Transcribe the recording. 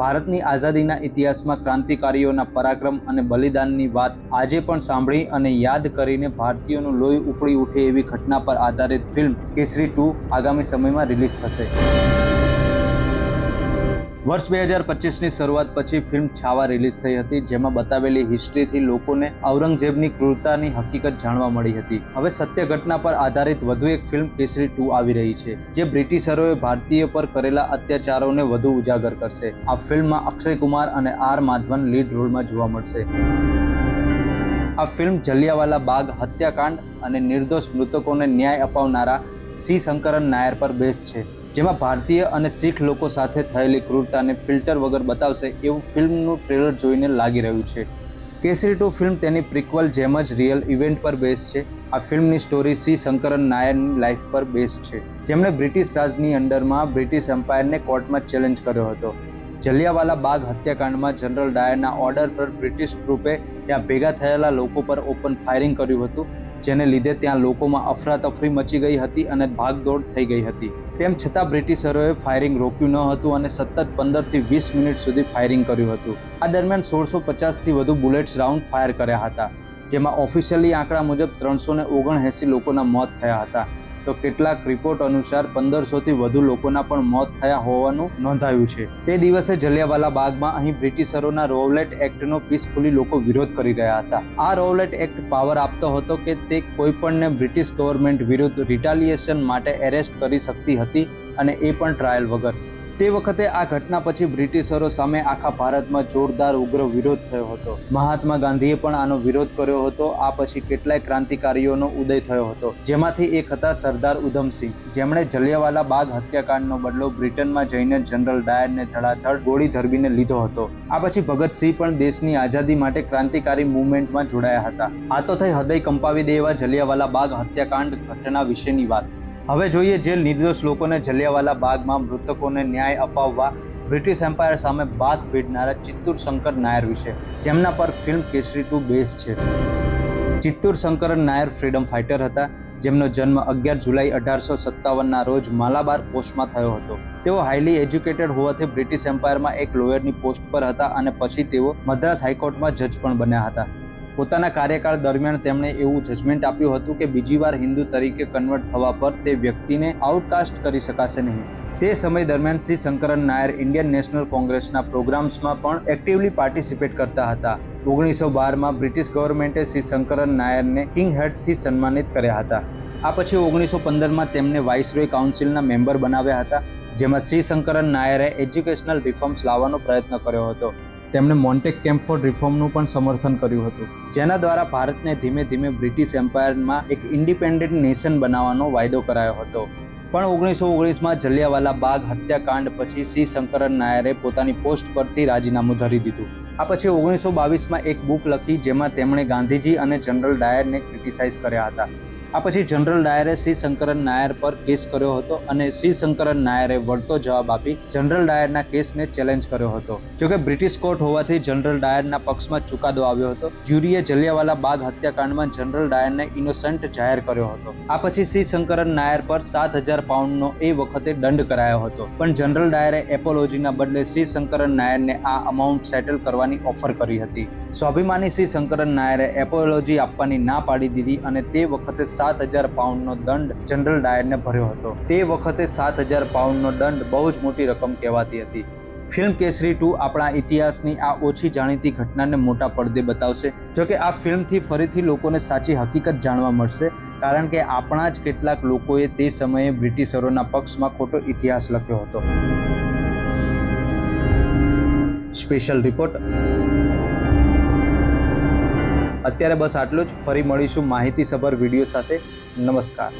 ભારતની આઝાદીના ઇતિહાસમાં ક્રાંતિકારીઓના પરાક્રમ અને બલિદાનની વાત આજે પણ સાંભળી અને યાદ કરીને ભારતીયોનું લોહી ઉકળી ઉઠે એવી ઘટના પર આધારિત ફિલ્મ કેસરી 2 આગામી સમયમાં રિલીઝ થશે। વર્ષ 2025ની શરૂઆત પછી ફિલ્મ છાવા રિલીઝ થઈ હતી, જેમાં બતાવેલી હિસ્ટ્રીથી લોકોને ઔરંગઝેબની ક્રૂરતાની હકીકત જાણવા મળી હતી। હવે સત્ય ઘટના પર આધારિત વધુ એક ફિલ્મ કેસરી 2 આવી રહી છે, જે બ્રિટિશરોએ ભારતીયો પર કરેલા અત્યાચારોને વધુ ઉજાગર કરશે। આ ફિલ્મમાં અક્ષય કુમાર અને આર માધવન લીડ રોલમાં જોવા મળશે। આ ફિલ્મ જલિયાવાલા બાગ હત્યાકાંડ અને નિર્દોષ મૃતકોને ન્યાય અપાવનારા સી શંકરન નાયર પર બેઝ છે, જેમાં ભારતીય અને શીખ લોકો સાથે થયેલી ક્રૂરતાને ફિલ્ટર વગર બતાવશે એવું ફિલ્મનું ટ્રેલર જોઈને લાગી રહ્યું છે। કેસરી 2 ફિલ્મ તેની પ્રિક્વલ જેમ જ રિયલ ઇવેન્ટ પર બેઝ છે। આ ફિલ્મની સ્ટોરી સી શંકરન નાયરની લાઈફ પર બેઝ છે, જેમણે બ્રિટિશ રાજની અંડરમાં બ્રિટિશ એમ્પાયરને કોર્ટમાં ચેલેન્જ કર્યો હતો। જલિયાવાલા બાગ હત્યાકાંડમાં જનરલ ડાયરના ઓર્ડર પર બ્રિટિશ ટ્રુપે ત્યાં ભેગા થયેલા લોકો પર ઓપન ફાયરિંગ કર્યું હતું, જેને લીધે ત્યાં લોકોમાં અફરાતફરી મચી ગઈ હતી અને ભાગદોડ થઈ ગઈ હતી। તેમ છતાં બ્રિટિશરોએ ફાયરિંગ રોક્યું ન હતું અને સતત 15 થી 20 મિનિટ સુધી ફાયરિંગ કર્યું હતું। આ દરમિયાન 1650થી વધુ બુલેટ્સ રાઉન્ડ ફાયર કર્યા હતા, જેમાં ઓફિશિયલી આંકડા મુજબ 379 લોકોના મોત થયા હતા, તો કેટલાક રિપોર્ટ અનુસાર 1500થી વધુ લોકોના પણ મોત થયા હોવાનું નોંધાયું છે। તે દિવસે જલિયાવાલા બાગમાં અહીં બ્રિટિશરોના રોવલેટ એક્ટનો પીસફુલી લોકો વિરોધ કરી રહ્યા હતા। આ રોવલેટ એક્ટ પાવર આપતો હતો કે તે કોઈપણને બ્રિટિશ ગવર્મેન્ટ વિરુદ્ધ રિટાલિએશન માટે એરેસ્ટ કરી શકતી હતી, અને એ પણ ટ્રાયલ વગર। તે વખતે આ ઘટના પછી બ્રિટિશરો સામે આખા ભારતમાં જોરદાર ઉગ્ર વિરોધ થયો હતો। મહાત્મા ગાંધીએ પણ આનો વિરોધ કર્યો હતો। આ પછી કેટલાય ક્રાંતિકારીઓનો ઉદય થયો હતો, જેમાંથી એક હતા સરદાર ઉધમસિંહ, જેમણે જલિયાવાલા બાગ હત્યાકાંડનો બદલો બ્રિટનમાં જઈને જનરલ ડાયરને ધડાધડ ગોળી ધરબીને લીધો હતો। આ પછી ભગતસિંહ પણ દેશની આઝાદી માટે ક્રાંતિકારી મૂવમેન્ટમાં જોડાયા હતા। આ તો થઈ હૃદય કંપાવી દે એવા જલિયાવાલા બાગ હત્યાકાંડ ઘટના વિશેની વાત। હવે જોઈએ જે નિર્દોષ લોકોને જલિયાવાલા બાગમાં મૃતકોને ન્યાય અપાવવા બ્રિટિશ એમ્પાયર સામે બાથ ભીડનારા ચિત્તુર શંકર નાયર વિશે, જેમના પર ફિલ્મ કેસરી 2 બેઝ છે। ચિત્તુર શંકરન નાયર ફ્રીડમ ફાઇટર હતા, જેમનો જન્મ 11 જુલાઈ 1857ના રોજ માલાબાર પોસ્ટમાં થયો હતો। તેઓ હાઈલી એજ્યુકેટેડ હોવાથી બ્રિટિશ એમ્પાયરમાં એક લોયરની પોસ્ટ પર હતા અને પછી તેઓ મદ્રાસ હાઈકોર્ટમાં જજ પણ બન્યા હતા। પોતાના કાર્યકાળ દરમિયાન તેમણે એવું જજમેન્ટ આપ્યું હતું કે બીજી વાર હિન્દુ તરીકે કન્વર્ટ થવા પર તે વ્યક્તિને આઉટકાસ્ટ કરી શકાશે નહીં। તે સમય દરમિયાન સી શંકરન નાયર ઇન્ડિયન નેશનલ કોંગ્રેસના પ્રોગ્રામ્સમાં પણ એક્ટિવલી પાર્ટિસિપેટ કરતા હતા। 1912માં બ્રિટિશ ગવર્મેન્ટે સી શંકરન નાયરને કિંગ હેડથી સન્માનિત કર્યા હતા। આ પછી 1915માં તેમને વાઇસરોય કાઉન્સિલના મેમ્બર બનાવ્યા હતા, જેમાં સી શંકરન નાયરે એજ્યુકેશનલ રિફોર્મ્સ લાવવાનો પ્રયત્ન કર્યો હતો। તેમણે મોન્ટેક કેમ્ફોર્ડ રિફોર્મનું પણ સમર્થન કર્યું હતું, જેના દ્વારા ભારતને ધીમે ધીમે બ્રિટિશ એમ્પાયરમાં એક ઇન્ડિપેન્ડન્ટ નેશન બનાવવાનો વાયદો કરાયો હતો। પણ 1919માં જલિયાવાલા બાગ હત્યાકાંડ પછી સી શંકરન નાયરે પોતાની પોસ્ટ પરથી રાજીનામું ધરી દીધું। આ પછી 1922માં એક બુક લખી, જેમાં તેમણે ગાંધીજી અને જનરલ ડાયરને ક્રિટિસાઇઝ કર્યા હતા। આ પછી જનરલ ડાયરે સી શંકરન નાયર પર કેસ કર્યો હતો અને સી શંકરન નાયરે વળતો જવાબ આપી જનરલ ડાયરના કેસને ચેલેન્જ કર્યો હતો। જોકે બ્રિટિશ કોર્ટ હોવાથી જનરલ ડાયરના પક્ષમાં ચુકાદો આવ્યો હતો। જ્યુરીએ જલિયાવાલા બાગ હત્યાકાંડમાં જનરલ ડાયરને ઇનોસન્ટ જાહેર કર્યો હતો। આ પછી સી શંકરન નાયર પર 7,000 પાઉન્ડનો એ વખતે દંડ કરાયો હતો, પણ જનરલ ડાયરે એપોલોજીના બદલે સી શંકરન નાયરને આ અમાઉન્ટ સેટલ કરવાની ઓફર કરી હતી। સ્વાભિમાની સી શંકરન નાયરે એપોલોજી આપવાની ના પાડી દીધી અને તે વખતે 7,000 પાઉન્ડનો દંડ જનરલ ડાયરને ભર્યો હતો। તે વખતે 7,000 પાઉન્ડનો દંડ બહુ જ મોટી રકમ કહેવાતી હતી। ફિલ્મ કેસરી 2 આપણા ઇતિહાસની આ ઓછી જાણીતી ઘટનાને મોટા પડદે બતાવશે। જોકે આ ફિલ્મથી ફરીથી લોકોને સાચી હકીકત જાણવા મળશે, કારણ કે આપણા જ કેટલાક લોકોએ તે સમયે બ્રિટિશરોના પક્ષમાં ખોટો ઇતિહાસ લખ્યો હતો। Special report. અત્યારે બસ આટલું જ। ફરી મળીશું માહિતીસભર વિડીયો સાથે। નમસ્કાર।